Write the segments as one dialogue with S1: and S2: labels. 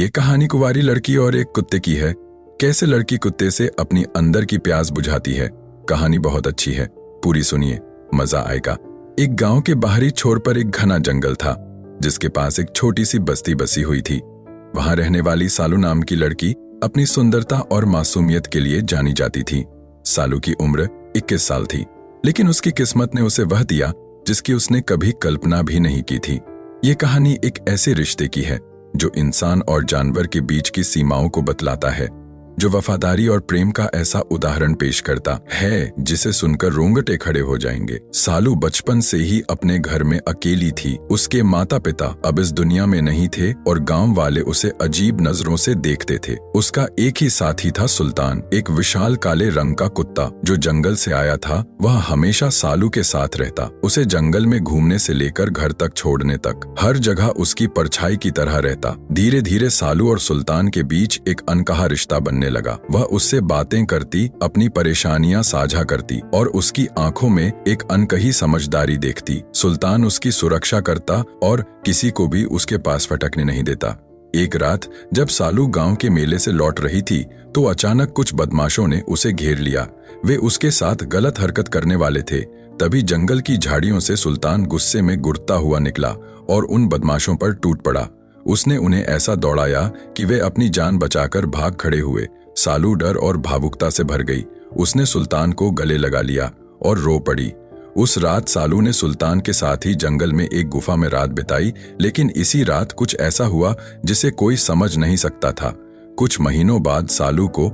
S1: ये कहानी कुंवारी लड़की और एक कुत्ते की है। कैसे लड़की कुत्ते से अपनी अंदर की प्यास बुझाती है। कहानी बहुत अच्छी है, पूरी सुनिए, मजा आएगा। एक गांव के बाहरी छोर पर एक घना जंगल था, जिसके पास एक छोटी सी बस्ती बसी हुई थी। वहां रहने वाली सालू नाम की लड़की अपनी सुंदरता और मासूमियत के लिए जानी जाती थी। सालू की उम्र 21 साल थी, लेकिन उसकी किस्मत ने उसे वह दिया जिसकी उसने कभी कल्पना भी नहीं की थी। ये कहानी एक ऐसे रिश्ते की है जो इंसान और जानवर के बीच की सीमाओं को बतलाता है, जो वफादारी और प्रेम का ऐसा उदाहरण पेश करता है जिसे सुनकर रोंगटे खड़े हो जाएंगे। सालू बचपन से ही अपने घर में अकेली थी। उसके माता पिता अब इस दुनिया में नहीं थे और गांव वाले उसे अजीब नजरों से देखते थे। उसका एक ही साथी था सुल्तान, एक विशाल काले रंग का कुत्ता जो जंगल से आया था। वह हमेशा सालू के साथ रहता, उसे जंगल में घूमने से लेकर घर तक छोड़ने तक हर जगह उसकी परछाई की तरह रहता। धीरे धीरे सालू और सुल्तान के बीच एक अनकहा रिश्ता बनने लगा। वह उससे बातें करती, अपनी परेशानियां साझा करती और उसकी आंखों में एक अनकही समझदारी देखती। सुल्तान उसकी सुरक्षा करता और किसी को भी उसके पास फटकने नहीं देता। एक रात जब सालू गांव के मेले से लौट रही थी तो अचानक कुछ बदमाशों ने उसे घेर लिया। वे उसके साथ गलत हरकत करने वाले थे। तभी जंगल की झाड़ियों से सुल्तान गुस्से में गुड़ता हुआ निकला और उन बदमाशों पर टूट पड़ा। उसने उन्हें ऐसा दौड़ाया कि वे अपनी जान बचाकर भाग खड़े हुए। सालू डर और भावुकता से भर गई। उसने सुल्तान को गले लगा लिया और रो पड़ी। उस रात सालू ने सुल्तान के साथ ही जंगल में एक गुफा में रात बिताई, लेकिन इसी रात कुछ ऐसा हुआ जिसे कोई समझ नहीं सकता था। कुछ महीनों बाद सालू को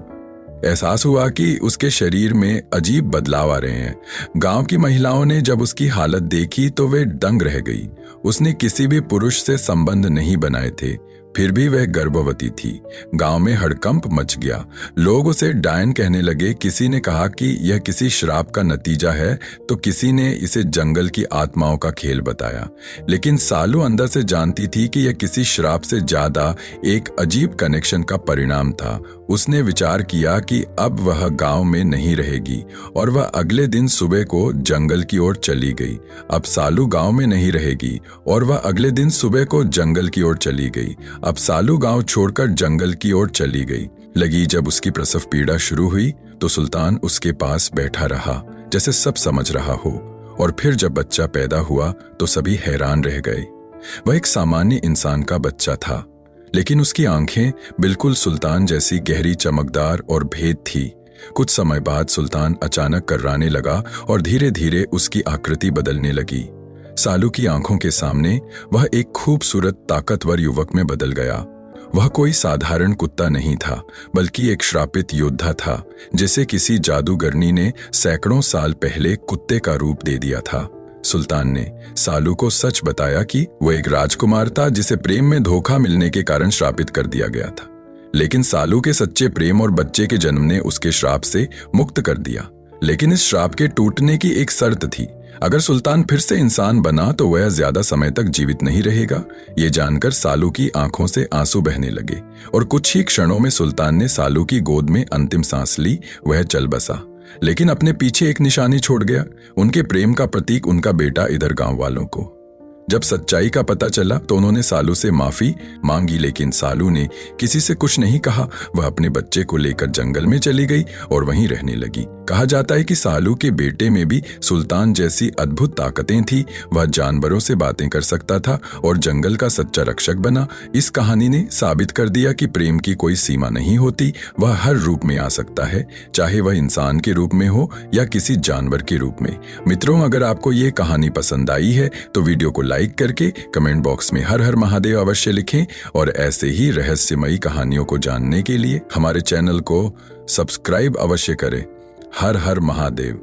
S1: एहसास हुआ कि उसके शरीर में अजीब बदलाव आ रहे हैं। गांव की महिलाओं ने जब उसकी हालत देखी तो वे दंग रह गई। उसने किसी भी पुरुष से संबंध नहीं बनाए थे, फिर भी वह गर्भवती थी। गांव में हड़कंप मच गया। लोग उसे डायन कहने लगे। किसी ने कहा कि यह किसी श्राप का नतीजा है, तो किसी ने इसे जंगल की आत्माओं का खेल बताया। लेकिन सालू अंदर से जानती थी कि यह किसी श्राप से ज्यादा एक अजीब कनेक्शन का परिणाम था। उसने विचार किया कि अब वह गांव में नहीं रहेगी और वह अगले दिन सुबह को जंगल की ओर चली गई। अब सालू गांव में नहीं रहेगी और वह अगले दिन सुबह को जंगल की ओर चली गई। अब सालू गांव छोड़कर जंगल की ओर चली गई। जब उसकी प्रसव पीड़ा शुरू हुई तो सुल्तान उसके पास बैठा रहा जैसे सब समझ रहा हो। और फिर जब बच्चा पैदा हुआ तो सभी हैरान रह गए। वह एक सामान्य इंसान का बच्चा था, लेकिन उसकी आंखें बिल्कुल सुल्तान जैसी गहरी, चमकदार और भेद थी। कुछ समय बाद सुल्तान अचानक कर्राने लगा और धीरे धीरे उसकी आकृति बदलने लगी। सालू की आंखों के सामने वह एक खूबसूरत, ताकतवर युवक में बदल गया। वह कोई साधारण कुत्ता नहीं था, बल्कि एक श्रापित योद्धा था, जिसे किसी जादूगरनी ने सैकड़ों साल पहले कुत्ते का रूप दे दिया था। सुल्तान ने सालू को सच बताया कि वह एक राजकुमार था जिसे प्रेम में धोखा मिलने के कारण श्रापित कर दिया गया था। लेकिन सालू के सच्चे प्रेम और बच्चे के जन्म ने उसके श्राप से मुक्त कर दिया। लेकिन इस श्राप के टूटने की एक शर्त थी। अगर सुल्तान फिर से इंसान बना तो वह ज्यादा समय तक जीवित नहीं रहेगा। ये जानकर सालू की आंखों से आंसू बहने लगे और कुछ ही क्षणों में सुल्तान ने सालू की गोद में अंतिम सांस ली। वह चल बसा, लेकिन अपने पीछे एक निशानी छोड़ गया, उनके प्रेम का प्रतीक, उनका बेटा। इधर गांव वालों को जब सच्चाई का पता चला तो उन्होंने सालू से माफी मांगी, लेकिन सालू ने किसी से कुछ नहीं कहा। वह अपने बच्चे को लेकर जंगल में चली गई और वहीं रहने लगी। कहा जाता है कि सालू के बेटे में भी सुल्तान जैसी अद्भुत ताकतें थी। वह जानवरों से बातें कर सकता था और जंगल का सच्चा रक्षक बना। इस कहानी ने साबित कर दिया कि प्रेम की कोई सीमा नहीं होती। वह हर रूप में आ सकता है, चाहे वह इंसान के रूप में हो या किसी जानवर के रूप में। मित्रों, अगर आपको ये कहानी पसंद आई है तो वीडियो को लाइक करके कमेंट बॉक्स में हर हर महादेव अवश्य लिखें और ऐसे ही रहस्यमयी कहानियों को जानने के लिए हमारे चैनल को सब्सक्राइब अवश्य करें। हर हर महादेव।